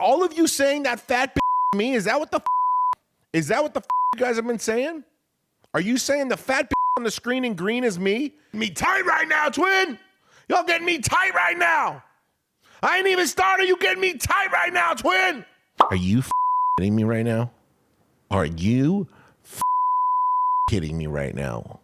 all of you saying that fat bitch me? Is that what the you guys have been saying? Are you saying the fat bitch on the screen in green is me? Me tight right now, twin. Y'all getting me tight right now. I ain't even started. You getting me tight right now, twin. Are you kidding me right now? Are you kidding me right now?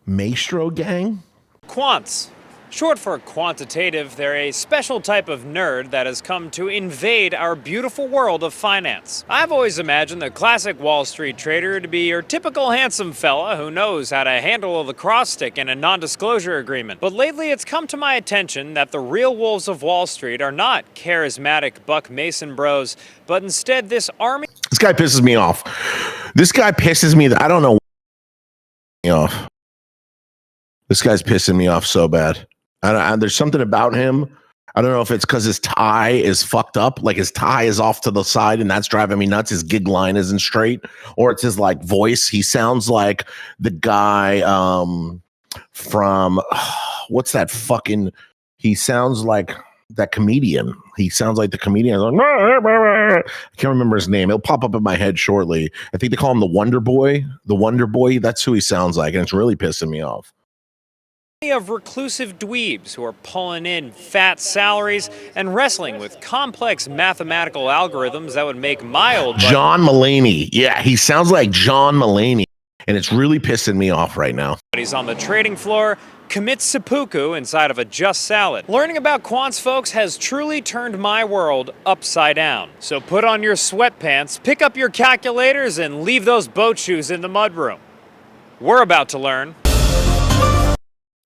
Maestro gang? Quants. Short for quantitative, they're a special type of nerd that has come to invade our beautiful world of finance. I've always imagined the classic Wall Street trader to be your typical handsome fella who knows how to handle a lacrosse stick in a non-disclosure agreement. But lately it's come to my attention that the real wolves of Wall Street are not charismatic Buck Mason bros, but instead this army... This guy pisses me off. This guy pisses me... I don't know off. This guy's pissing me off so bad. There's something about him. I don't know if it's because his tie is fucked up, like his tie is off to the side, and that's driving me nuts. His gig line isn't straight, or it's his like voice. He sounds like the guy from what's that fucking? He sounds like that comedian. He sounds like the comedian. I can't remember his name. It'll pop up in my head shortly. I think they call him the Wonder Boy. The Wonder Boy. That's who he sounds like, and it's really pissing me off. Of reclusive dweebs who are pulling in fat salaries and wrestling with complex mathematical algorithms that would make my old John Mulaney. Yeah, he sounds like John Mulaney, and it's really pissing me off right now. He's on the trading floor, commits seppuku inside of a Just Salad. Learning about quants, folks, has truly turned my world upside down. So put on your sweatpants, pick up your calculators, and leave those boat shoes in the mudroom. We're about to learn.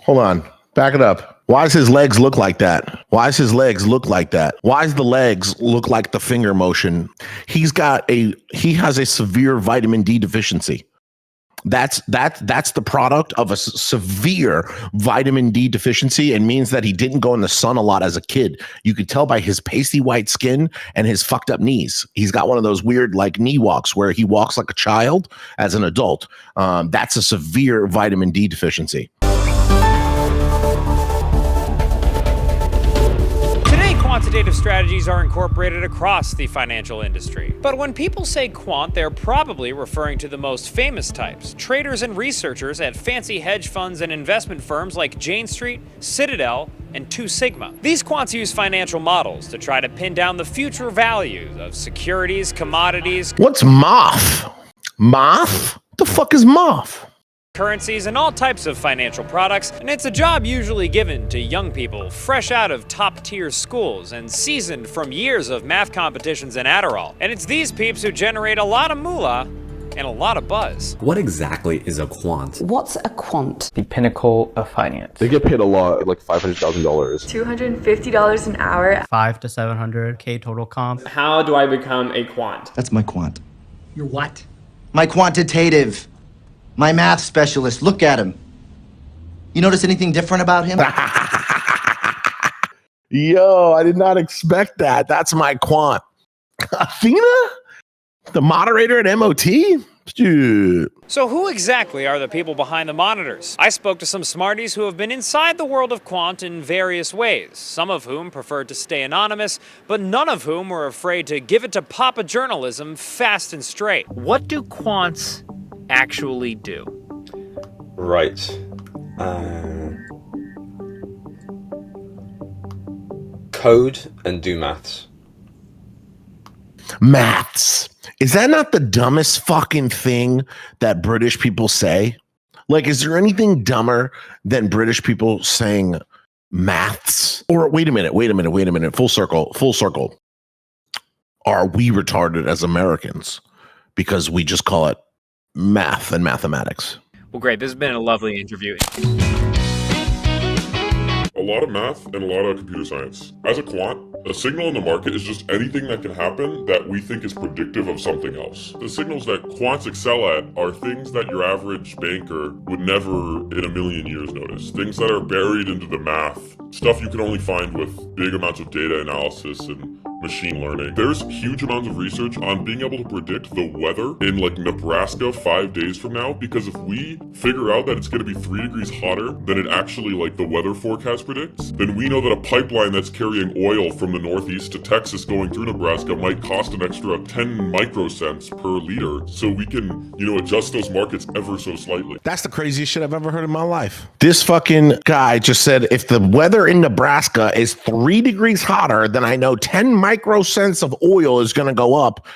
Hold on. Back it up. Why does his legs look like that? Why does his legs look like that? Why does the legs look like the finger motion? He has a severe vitamin D deficiency. That's the product of a severe vitamin D deficiency, and means that he didn't go in the sun a lot as a kid. You could tell by his pasty white skin and his fucked up knees. He's got one of those weird like knee walks where he walks like a child as an adult. That's a severe vitamin D deficiency. Quantitative strategies are incorporated across the financial industry. But when people say quant, they're probably referring to the most famous types, traders and researchers at fancy hedge funds and investment firms like Jane Street, Citadel, and 2 Sigma. These quants use financial models to try to pin down the future values of securities, commodities. What's MOF? MOF? What the fuck is MOF? Currencies and all types of financial products, and it's a job usually given to young people fresh out of top-tier schools and seasoned from years of math competitions and Adderall. And it's these peeps who generate a lot of moolah and a lot of buzz. What exactly is a quant? What's a quant? The pinnacle of finance. They get paid a lot, like $500,000. $250 an hour. $500 to $700K total comp. How do I become a quant? That's my quant. Your what? My quantitative. My math specialist. Look at him. You notice anything different about him? Yo, I did not expect that. That's my quant. Athena? The moderator at MOT? Dude. So who exactly are the people behind the monitors? I spoke to some smarties who have been inside the world of quant in various ways, some of whom preferred to stay anonymous, but none of whom were afraid to give it to Papa journalism fast and straight. What do quants actually do? Right. Code and do maths. Maths. Is that not the dumbest fucking thing that British people say? Like, is there anything dumber than British people saying maths? Or wait a minute. Full circle. Are we retarded as Americans because we just call it math and mathematics? Well, great. This has been a lovely interview. A lot of math and a lot of computer science. As a quant, a signal in the market is just anything that can happen that we think is predictive of something else. The signals that quants excel at are things that your average banker would never in a million years notice. Things that are buried into the math. Stuff you can only find with big amounts of data analysis and machine learning. There's huge amounts of research on being able to predict the weather in like Nebraska 5 days from now, because if we figure out that it's going to be 3 degrees hotter than it actually like the weather forecast predicts, then we know that a pipeline that's carrying oil from the Northeast to Texas going through Nebraska might cost an extra 10 microcents per liter, so we can, adjust those markets ever so slightly. That's the craziest shit I've ever heard in my life. This fucking guy just said, if the weather in Nebraska is 3 degrees hotter, then I know 10 microcents of oil is going to go up,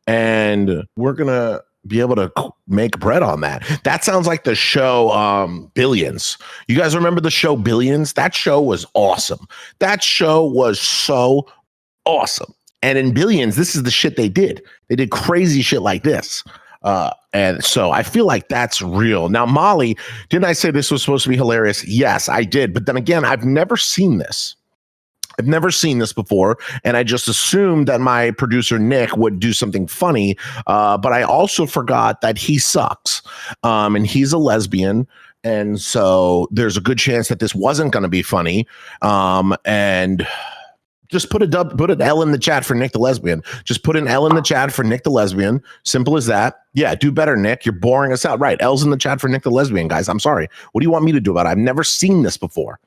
and we're going to be able to make bread on that. That sounds like the show Billions. You guys remember the show Billions? That show was awesome. That show was so awesome. And in Billions, this is the shit they did. They did crazy shit like this. And so I feel like that's real. Now, Molly, didn't I say this was supposed to be hilarious? Yes, I did. But then again, I've never seen this. I've never seen this before, and I just assumed that my producer Nick would do something funny, but I also forgot that he sucks, and he's a lesbian, and so there's a good chance that this wasn't going to be funny, and just put an L in the chat for Nick the lesbian. Just put an L in the chat for Nick the lesbian. Simple as that. Yeah, do better, Nick. You're boring us out. Right, L's in the chat for Nick the lesbian, guys. I'm sorry. What do you want me to do about it? I've never seen this before.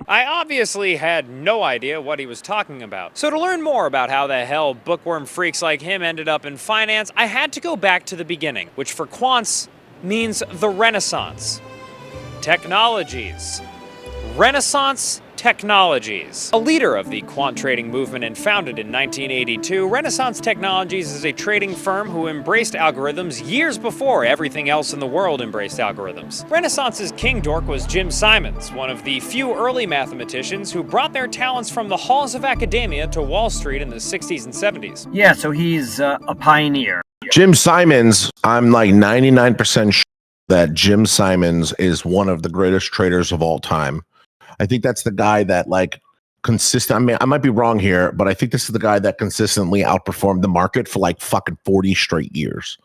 I obviously had no idea what he was talking about. So to learn more about how the hell bookworm freaks like him ended up in finance, I had to go back to the beginning, which for quants means the Renaissance. Technologies. Renaissance Technologies. A leader of the quant trading movement and founded in 1982, Renaissance Technologies is a trading firm who embraced algorithms years before everything else in the world embraced algorithms. Renaissance's king dork was Jim Simons, one of the few early mathematicians who brought their talents from the halls of academia to Wall Street in the 60s and 70s. Yeah, so he's a pioneer. Jim Simons, I'm like 99% sure that Jim Simons is one of the greatest traders of all time. I think that's the guy that I might be wrong here, but I think this is the guy that consistently outperformed the market for like fucking 40 straight years,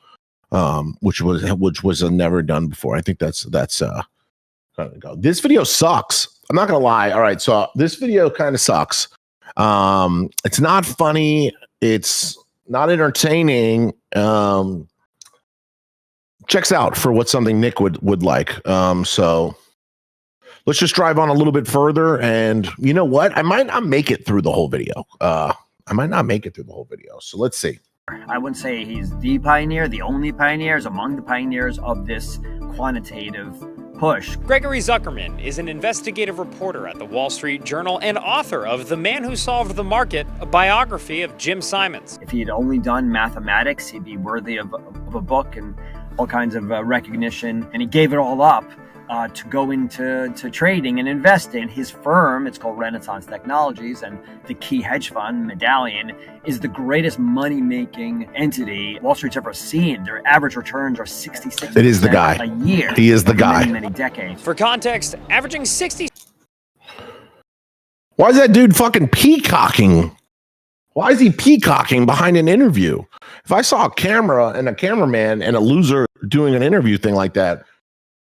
which was never done before. I think that's go. This video sucks. I'm not gonna lie. All right, so this video kind of sucks. It's not funny. It's not entertaining. Checks out for what something Nick would like. So. Let's just drive on a little bit further, and you know what? I might not make it through the whole video. So let's see. I wouldn't say he's the pioneer, the only pioneers among the pioneers of this quantitative push. Gregory Zuckerman is an investigative reporter at the Wall Street Journal and author of The Man Who Solved the Market, a biography of Jim Simons. If he had only done mathematics, he'd be worthy of a book and all kinds of recognition, and he gave it all up to go into trading and investing. His firm, it's called Renaissance Technologies, and the key hedge fund, Medallion, is the greatest money-making entity Wall Street's ever seen. Their average returns are 66% It is the guy. a year. He is the guy. Many decades. For context, averaging 60... Why is that dude fucking peacocking? Why is he peacocking behind an interview? If I saw a camera and a cameraman and a loser doing an interview thing like that,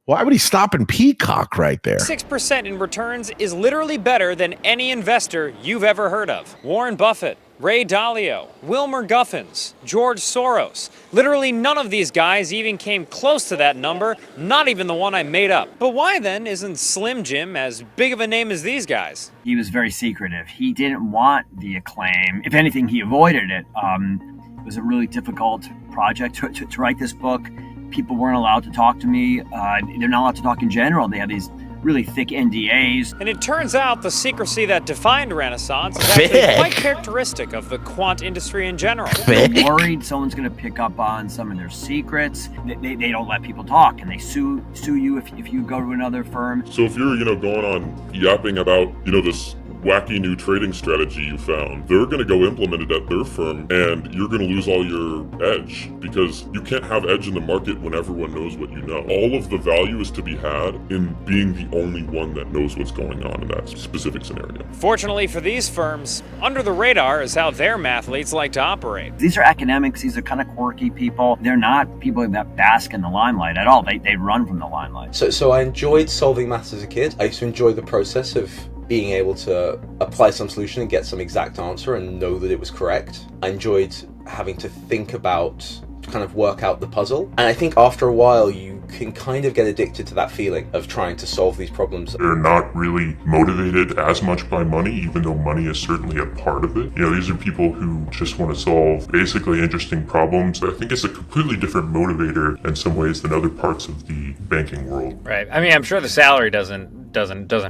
why would he stop and peacock right there? 6% in returns is literally better than any investor you've ever heard of. Warren Buffett, Ray Dalio, Wilmer Guffins, George Soros. Literally none of these guys even came close to that number, not even the one I made up. But why then isn't Slim Jim as big of a name as these guys? He was very secretive. He didn't want the acclaim. If anything, he avoided it. It was a really difficult project to write this book. People weren't allowed to talk to me. They're not allowed to talk in general. They have these really thick NDAs. And it turns out the secrecy that defined Renaissance is actually quite characteristic of the quant industry in general. They're worried someone's going to pick up on some of their secrets. They don't let people talk, and they sue you if you go to another firm. So if you're, going on yapping about, this wacky new trading strategy you found, they're going to go implement it at their firm, and you're going to lose all your edge, because you can't have edge in the market when everyone knows what you know. All of the value is to be had in being the only one that knows what's going on in that specific scenario. Fortunately for these firms, under the radar is how their mathletes like to operate. These are academics. These are kind of quirky people. They're not people that bask in the limelight at all. They run from the limelight. So I enjoyed solving maths as a kid. I used to enjoy the process of being able to apply some solution and get some exact answer and know that it was correct. I enjoyed having to think about, kind of work out the puzzle. And I think after a while, you can kind of get addicted to that feeling of trying to solve these problems. They're not really motivated as much by money, even though money is certainly a part of it. You know, these are people who just want to solve basically interesting problems. I think it's a completely different motivator in some ways than other parts of the banking world. Right. I mean, I'm sure the salary doesn't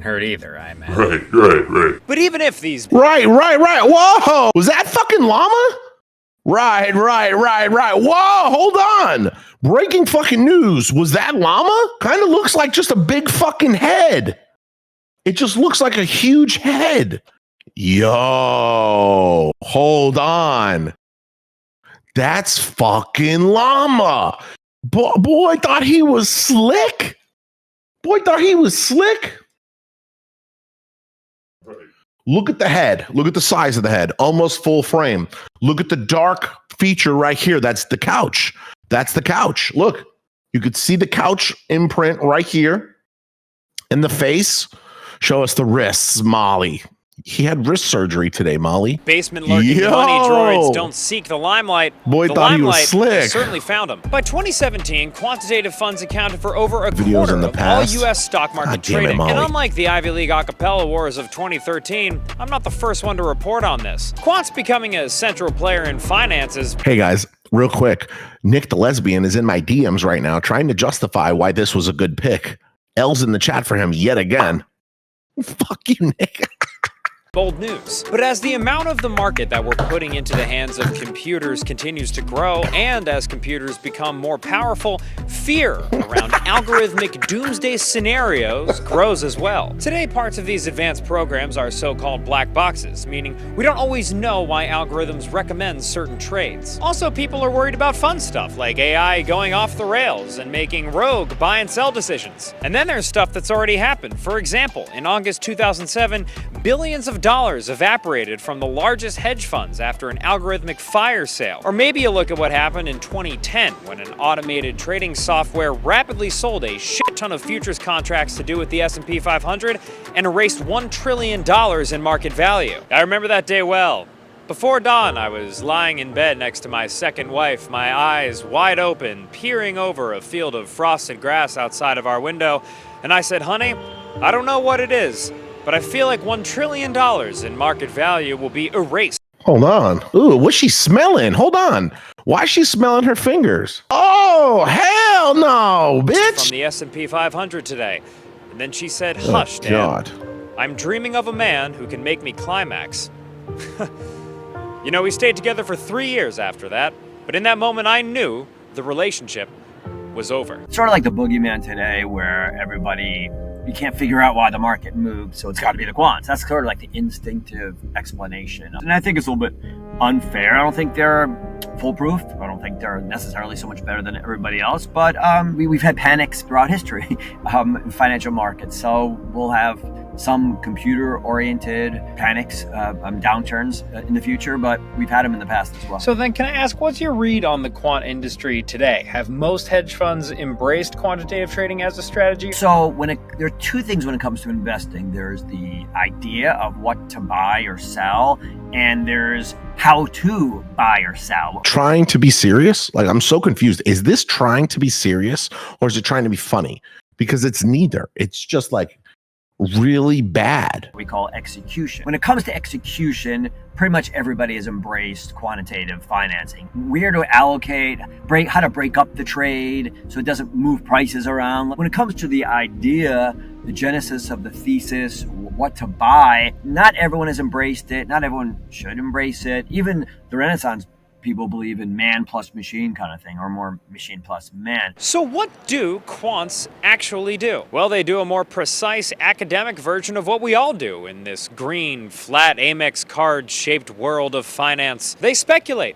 hurt either, I imagine. Right. But even if these... Right. Whoa! Was that fucking Lama? Right. Whoa, hold on. Breaking fucking news. Was that Lama? Kind of looks like just a big fucking head. It just looks like a huge head. Yo, hold on. That's fucking Lama. Boy thought he was slick. Look at the head. Look at the size of the head. Almost full frame. Look at the dark feature right here. That's the couch. Look, you could see the couch imprint right here. In the face. Show us the wrists, Molly. He had wrist surgery today, Molly. Basement lurking money droids don't seek the limelight. Boy the thought he was limelight slick. certainly found him. By 2017, quantitative funds accounted for over a Videos quarter in the of past. all U.S. stock market God damn it, trading. Molly. And unlike the Ivy League acapella wars of 2013, I'm not the first one to report on this. Quant's becoming a central player in finances. Hey guys, real quick. Nick the lesbian is in my DMs right now trying to justify why this was a good pick. L's in the chat for him yet again. Fuck you, Nick. Bold news. But as the amount of the market that we're putting into the hands of computers continues to grow, and as computers become more powerful, fear around algorithmic doomsday scenarios grows as well. Today, parts of these advanced programs are so-called black boxes, meaning we don't always know why algorithms recommend certain trades. Also, people are worried about fun stuff like AI going off the rails and making rogue buy and sell decisions. And then there's stuff that's already happened. For example, in August 2007, billions of dollars evaporated from the largest hedge funds after an algorithmic fire sale. Or maybe you look at what happened in 2010 when an automated trading software rapidly sold a shit ton of futures contracts to do with the S&P 500 and erased $1 trillion in market value. I remember that day well. Before dawn, I was lying in bed next to my second wife, my eyes wide open, peering over a field of frosted grass outside of our window, and I said, "Honey, I don't know what it is, but I feel like $1 trillion in market value will be erased." Hold on. Ooh, what's she smelling? Hold on. Why is she smelling her fingers? Oh, hell no, bitch. From the S&P 500 today. And then she said, "Hush, Dad. God. I'm dreaming of a man who can make me climax." You know, we stayed together for 3 years after that, but in that moment I knew the relationship was over. It's sort of like the boogeyman today where you can't figure out why the market moved, so it's got to be the quants. That's sort of like the instinctive explanation. And I think it's a little bit unfair. I don't think they're foolproof. I don't think they're necessarily so much better than everybody else. But we've had panics throughout history in financial markets. So we'll have some computer-oriented panics, downturns in the future, but we've had them in the past as well. So then can I ask, what's your read on the quant industry today? Have most hedge funds embraced quantitative trading as a strategy? So there are two things when it comes to investing. There's the idea of what to buy or sell, and there's how to buy or sell. Trying to be serious? Like, I'm so confused. Is this trying to be serious or is it trying to be funny? Because it's neither. It's just like really bad. We call execution. When it comes to execution, pretty much everybody has embraced quantitative financing. Where to allocate, how to break up the trade so it doesn't move prices around. When it comes to the idea, the genesis of the thesis, what to buy, not everyone has embraced it. Not everyone should embrace it. Even the Renaissance people believe in man plus machine kind of thing, or more machine plus man. So what do quants actually do? Well, they do a more precise academic version of what we all do in this green, flat Amex card-shaped world of finance. They speculate.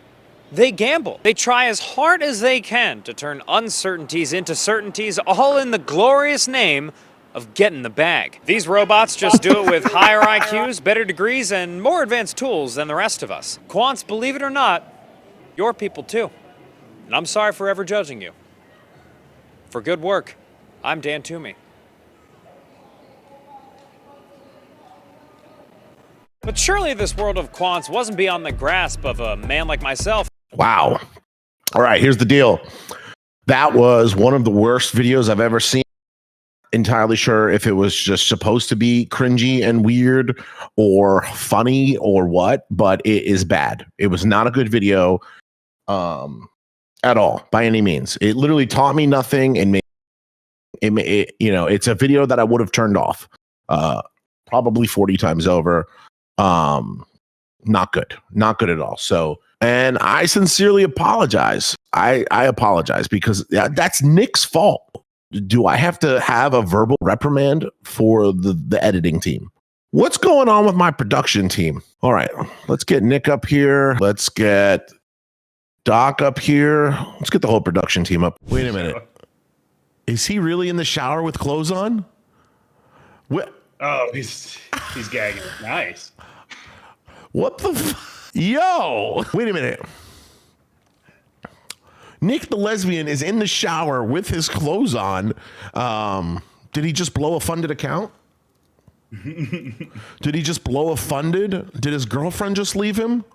They gamble. They try as hard as they can to turn uncertainties into certainties, all in the glorious name of getting the bag. These robots just do it with higher IQs, better degrees, and more advanced tools than the rest of us. Quants, believe it or not, you're people too. And I'm sorry for ever judging you. For good work, I'm Dan Toomey. But surely this world of quants wasn't beyond the grasp of a man like myself. Wow. All right, here's the deal. That was one of the worst videos I've ever seen. Entirely sure if it was just supposed to be cringy and weird or funny or what, but it is bad. It was not a good video at all by any means. It literally taught me nothing and it's a video that I would have turned off probably 40 times over. Not good at all. So, and I sincerely apologize. I apologize because that's Nick's fault. Do I have to have a verbal reprimand for the editing team? What's going on with my production team? All right, let's get Nick up here. Let's get Doc up here. Let's get the whole production team up. Wait a minute. Is he really in the shower with clothes on? What? Oh, he's gagging. Nice. What the Yo! Wait a minute. Nick the lesbian is in the shower with his clothes on. Did he just blow a funded account? Did he just blow a funded? Did his girlfriend just leave him?